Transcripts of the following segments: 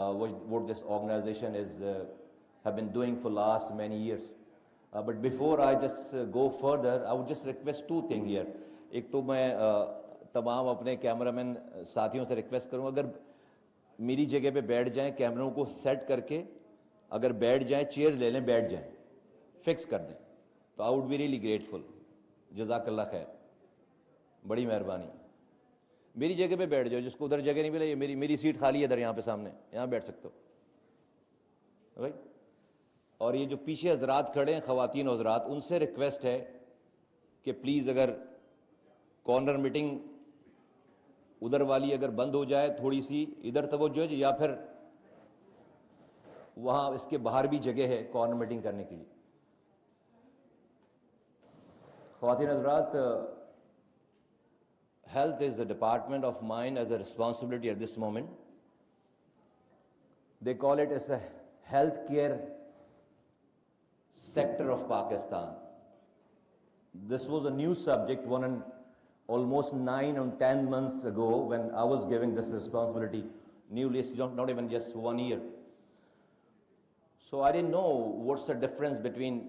what this organization have been doing for last many years. But before I just go further, I would just request two things here. ایک تو میں تمام اپنے cameraman ساتھیوں سے request کروں اگر میری جگہ پہ بیٹھ جائیں, کیمروں کو سیٹ کر کے اگر بیٹھ جائیں, چیئر لے لیں, بیٹھ جائیں, فکس کر دیں, تو I would be really grateful. جزاک اللہ خیر, بڑی مہربانی. میری جگہ پہ بیٹھ جاؤ, جس کو ادھر جگہ نہیں ملے, یہ میری سیٹ خالی ہے ادھر یہاں پہ سامنے, یہاں بیٹھ سکتے ہو بھائی. اور یہ جو پیچھے حضرات کھڑے ہیں, خواتین و حضرات, ان سے ریکویسٹ ہے کہ پلیز اگر کارنر میٹنگ ادھر والی اگر بند ہو جائے, تھوڑی سی ادھر توجہ, یا پھر وہاں اس کے باہر بھی جگہ ہے کارنر میٹنگ کرنے کے لیے. خواتین حضرات, health is a department of mine as a responsibility at this moment. They call it as a healthcare sector of Pakistan. This was a new subject almost 9 or 10 months ago when I was giving this responsibility. Newly, not even just 1 year. So I didn't know what's the difference between,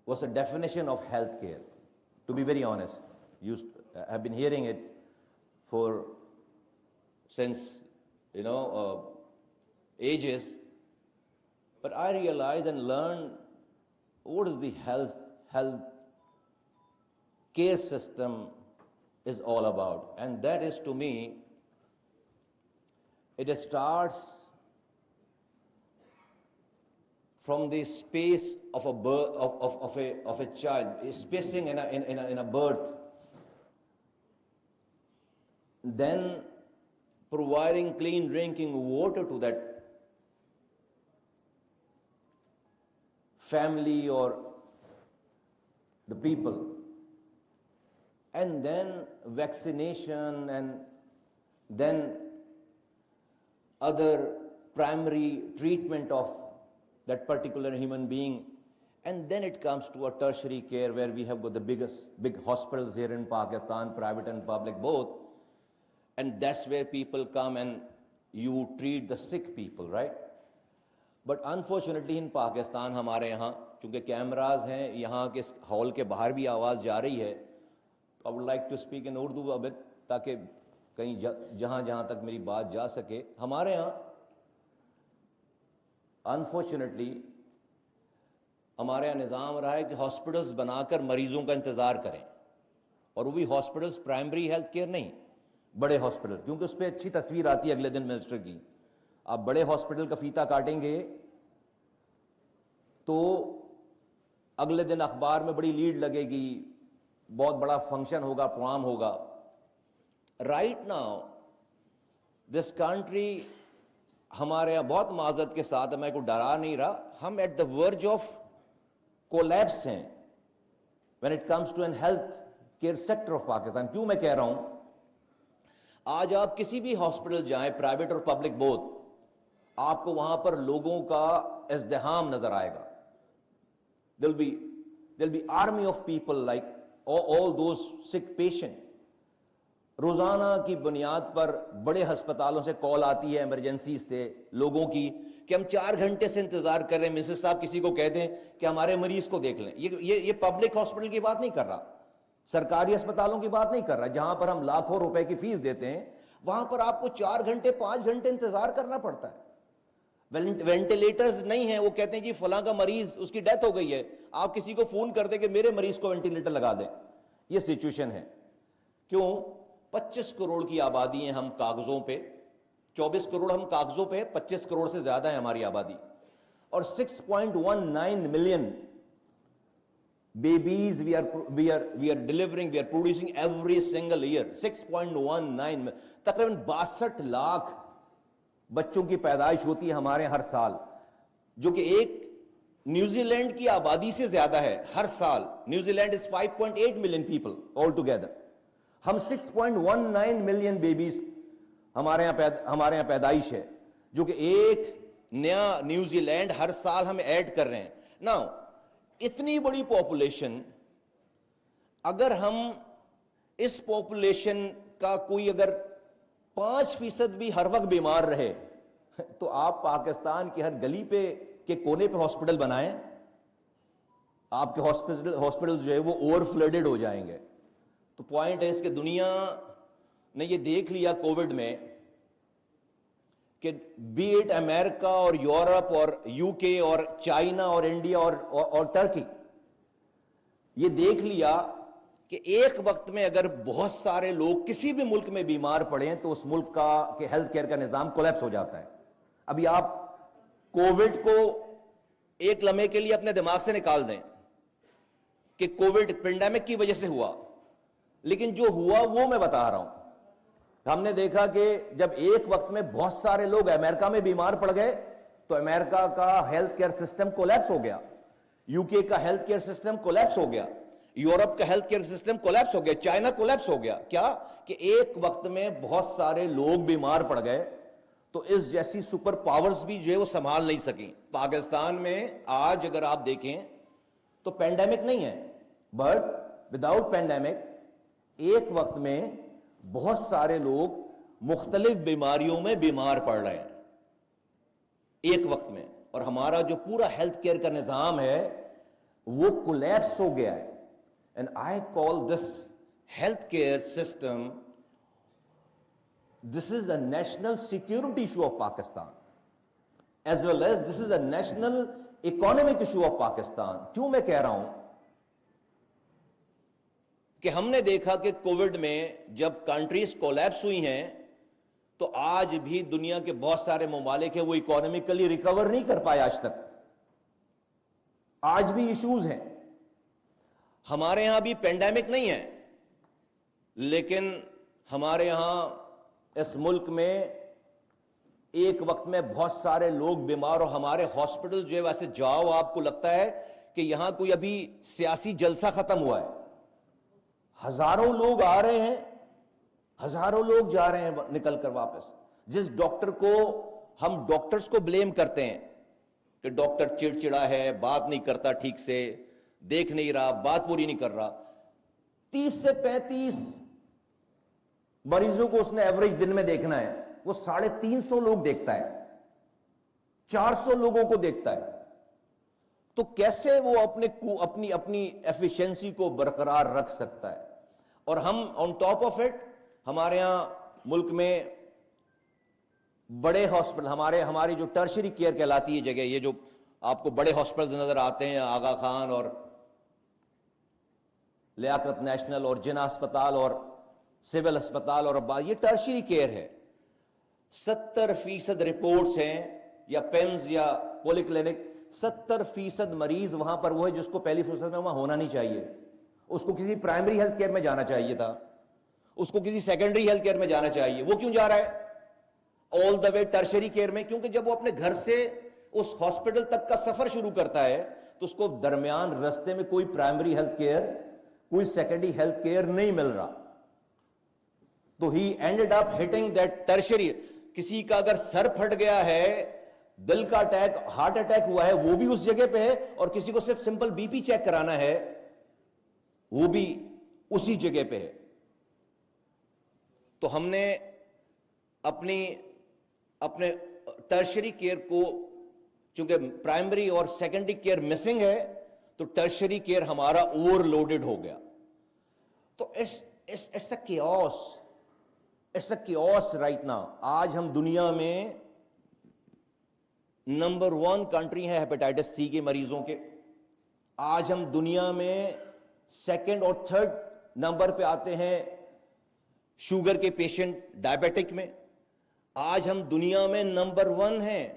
what's the definition of healthcare. To be very honest, I've been hearing it since ages, but I realized and learned what is the health care system is all about. And that is, to me, it starts from the space of a child, spacing in a birth, then providing clean drinking water to that family or the people, and then vaccination, and then other primary treatment of that particular human being, and then it comes to a tertiary care where we have got the big hospitals here in Pakistan, private and public both, and that's where people come and you treat the sick people, right? But unfortunately in Pakistan, ہمارے یہاں چونکہ cameras ہیں, یہاں کے hall کے باہر بھی آواز جا رہی ہے, I would like to speak in Urdu a bit تاکہ کہیں جہاں تک میری بات جا سکے. ہمارے یہاں انفارچونیٹلی ہمارے یہاں نظام رہا ہے کہ ہاسپٹلز بنا کر مریضوں کا انتظار کریں, اور وہ بھی ہاسپٹلز پرائمری ہیلتھ کیئر نہیں, بڑے ہاسپٹل, کیونکہ اس پہ اچھی تصویر آتی ہے اگلے دن منسٹر کی. آپ بڑے ہاسپٹل کا فیتہ کاٹیں گے تو اگلے دن اخبار میں بڑی لیڈ لگے گی, بہت بڑا فنکشن ہوگا, پروگرام ہوگا. رائٹ ناؤ دس کنٹری, ہمارے یہاں بہت معذرت کے ساتھ, میں کوئی ڈرا نہیں رہا, ہم ایٹ دا ورج آف کولیپس ہیں when it comes to an health care sector of Pakistan. کیوں میں کہہ رہا ہوں, آج آپ کسی بھی ہاسپٹل جائیں, پرائیویٹ اور پبلک بوتھ, آپ کو وہاں پر لوگوں کا ازدحام نظر آئے گا. there'll be army of people like all those sick patients. روزانہ کی بنیاد پر بڑے ہسپتالوں سے کال آتی ہے, ایمرجنسی سے لوگوں کی, کہ ہم 4 گھنٹے سے انتظار کر رہے ہیں, منسٹر صاحب کسی کو کہہ دیں کہ ہمارے مریض کو دیکھ لیں. یہ پبلک ہاسپٹل کی بات نہیں کر رہا, سرکاری اسپتالوں کی بات نہیں کر رہا, جہاں پر ہم لاکھوں روپے کی فیس دیتے ہیں, وہاں پر آپ کو 4 گھنٹے 5 گھنٹے انتظار کرنا پڑتا ہے. وینٹیلیٹرز نہیں ہیں, وہ کہتے ہیں جی فلاں کا مریض, اس کی ڈیتھ ہو گئی ہے, آپ کسی کو فون کر دیں کہ میرے مریض کو وینٹیلیٹر لگا دیں. یہ سچویشن ہے. کیوں؟ 25 کروڑ کی آبادی ہیں ہم کاغذوں پہ, 24 کروڑ ہم کاغذوں پہ, 25 کروڑ سے زیادہ ہے ہماری آبادی, اور 6.19 million babies we are delivering, we are producing every single year. 6.19, تقریباً 62 لاکھ بچوں کی پیدائش ہوتی ہے ہمارے ہر سال, جو کہ ایک نیوزی لینڈ کی آبادی سے زیادہ ہے ہر سال. New Zealand is 5.8 million people all together. ہم 6.19 ملین بیبیز ہمارے یہاں پیدائش ہے, جو کہ ایک نیا نیوزی لینڈ ہر سال ہم ایڈ کر رہے ہیں. Now اتنی بڑی پاپولیشن, اگر ہم اس پاپولیشن کا کوئی اگر 5% بھی ہر وقت بیمار رہے تو آپ پاکستان کی ہر گلی پہ کے کونے پہ ہاسپٹل بنائیں, آپ کے ہاسپٹل جو ہے وہ اوور فلڈڈ ہو جائیں گے. تو پوائنٹ ہے اس کہ دنیا نے یہ دیکھ لیا کووڈ میں کہ بی اٹ امریکہ اور یورپ اور یو کے اور چائنا اور انڈیا اور ٹرکی, یہ دیکھ لیا کہ ایک وقت میں اگر بہت سارے لوگ کسی بھی ملک میں بیمار پڑیں تو اس ملک کا کہ ہیلتھ کیئر کا نظام کولیپس ہو جاتا ہے. ابھی آپ کووڈ کو ایک لمحے کے لیے اپنے دماغ سے نکال دیں کہ کووڈ پینڈیمک کی وجہ سے ہوا, لیکن جو ہوا وہ میں بتا رہا ہوں. ہم نے دیکھا کہ جب ایک وقت میں بہت سارے لوگ امریکہ میں بیمار پڑ گئے تو امریکہ کا ہیلتھ کیئر سسٹم کولیپس ہو گیا, یو کے کا ہیلتھ کیئر سسٹم کولیپس ہو گیا, یورپ کا ہیلتھ کیئر سسٹم کولیپس ہو گیا, چائنا کولیپس ہو گیا. کیا کہ ایک وقت میں بہت سارے لوگ بیمار پڑ گئے تو اس جیسی سپر پاورز بھی جو ہے وہ سنبھال نہیں سکیں. پاکستان میں آج اگر آپ دیکھیں تو پینڈیمک نہیں ہے, بٹ وداؤٹ پینڈیمک ایک وقت میں بہت سارے لوگ مختلف بیماریوں میں بیمار پڑ رہے ہیں ایک وقت میں, اور ہمارا جو پورا ہیلتھ کیئر کا نظام ہے وہ کولیپس ہو گیا ہے. And I call this health care system, this is a national security issue of Pakistan as well as this is a national economic issue of Pakistan. کیوں میں کہہ رہا ہوں کہ ہم نے دیکھا کہ کووڈ میں جب کنٹریز کولیپس ہوئی ہیں تو آج بھی دنیا کے بہت سارے ممالک ہیں وہ اکانومیکلی ریکور نہیں کر پائے آج تک, آج بھی ایشوز ہیں. ہمارے ہاں بھی پینڈیمک نہیں ہے, لیکن ہمارے ہاں اس ملک میں ایک وقت میں بہت سارے لوگ بیمار, اور ہمارے ہاسپٹل جو ہے ویسے جاؤ آپ کو لگتا ہے کہ یہاں کوئی ابھی سیاسی جلسہ ختم ہوا ہے. ہزاروں لوگ آ رہے ہیں, ہزاروں لوگ جا رہے ہیں نکل کر واپس. جس ڈاکٹر کو ہم ڈاکٹرز کو بلیم کرتے ہیں کہ ڈاکٹر چڑچڑا ہے, بات نہیں کرتا ٹھیک سے, دیکھ نہیں رہا, بات پوری نہیں کر رہا, 30 سے 35 مریضوں کو اس نے ایوریج دن میں دیکھنا ہے, وہ 350 لوگ دیکھتا ہے, 400 لوگوں کو دیکھتا ہے. تو کیسے وہ اپنی ایفیشنسی کو برقرار رکھ سکتا ہے؟ اور ہم آن ٹاپ آف اٹ ہمارے ہاں ملک میں بڑے ہاسپٹل, ہماری جو ٹرشری کیئر کہلاتی ہے جگہ, یہ جو آپ کو بڑے ہاسپٹل نظر آتے ہیں, آغا خان اور لیاقت نیشنل اور جناح اسپتال اور سول اسپتال, اور یہ ٹرشری کیئر ہے. 70% رپورٹس ہیں یا پیمز یا پولی کلینک, 70% مریض وہاں پر وہ ہے جس کو پہلی فرصت میں وہاں ہونا نہیں چاہیے. اس کو کسی پرائمری ہیلتھ کیئر میں جانا چاہیے تھا, اس کو کسی سیکنڈری ہیلتھ کیئر میں جانا چاہیے. وہ کیوں جا رہا ہے آل دا وے ٹرشری کیئر میں؟ کیونکہ جب وہ اپنے گھر سے اس ہاسپٹل تک کا سفر شروع کرتا ہے تو اس کو درمیان رستے میں کوئی پرائمری ہیلتھ کیئر, کوئی سیکنڈری ہیلتھ کیئر نہیں مل رہا. تو ہی ended up hitting that tertiary. کسی کا اگر سر پھٹ گیا ہے, دل کا اٹیک, ہارٹ اٹیک ہوا ہے, وہ بھی اس جگہ پہ ہے, اور کسی کو صرف سمپل بی پی چیک کرانا ہے وہ بھی اسی جگہ پہ ہے. تو ہم نے اپنے ٹرشری کیئر کو, چونکہ پرائمری اور سیکنڈری کیئر مسنگ ہے تو ٹرشری کیئر ہمارا اوور لوڈڈ ہو گیا. تو it's a chaos right now. آج ہم دنیا میں نمبر 1 کنٹری ہے ہیپیٹائٹس سی کے مریضوں کے. آج ہم دنیا میں 2nd اور 3rd نمبر پہ آتے ہیں شوگر کے پیشنٹ, ڈائبیٹک میں. آج ہم دنیا میں نمبر 1 ہیں.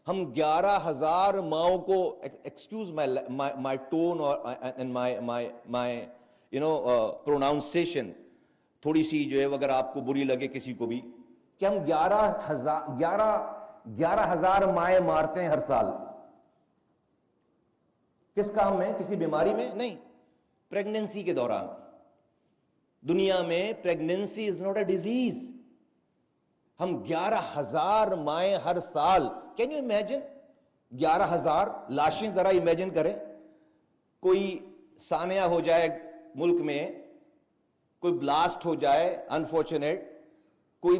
ہم 11,000 ماؤں کو, excuse my tone and my pronunciation تھوڑی سی جو ہے اگر آپ کو بری لگے کسی کو بھی, کہ ہم 11,000 مائیں مارتے ہیں ہر سال. کس کام میں؟ کسی بیماری میں نہیں, پریگننسی کے دوران. دنیا میں pregnancy is not a disease. ہم 11,000 مائیں ہر سال. کین یو امیجن 11,000 لاشیں؟ ذرا امیجن کریں, کوئی سانحہ ہو جائے ملک میں, کوئی بلاسٹ ہو جائے انفارچونیٹ, کوئی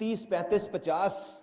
30, 35, 50,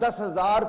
10,000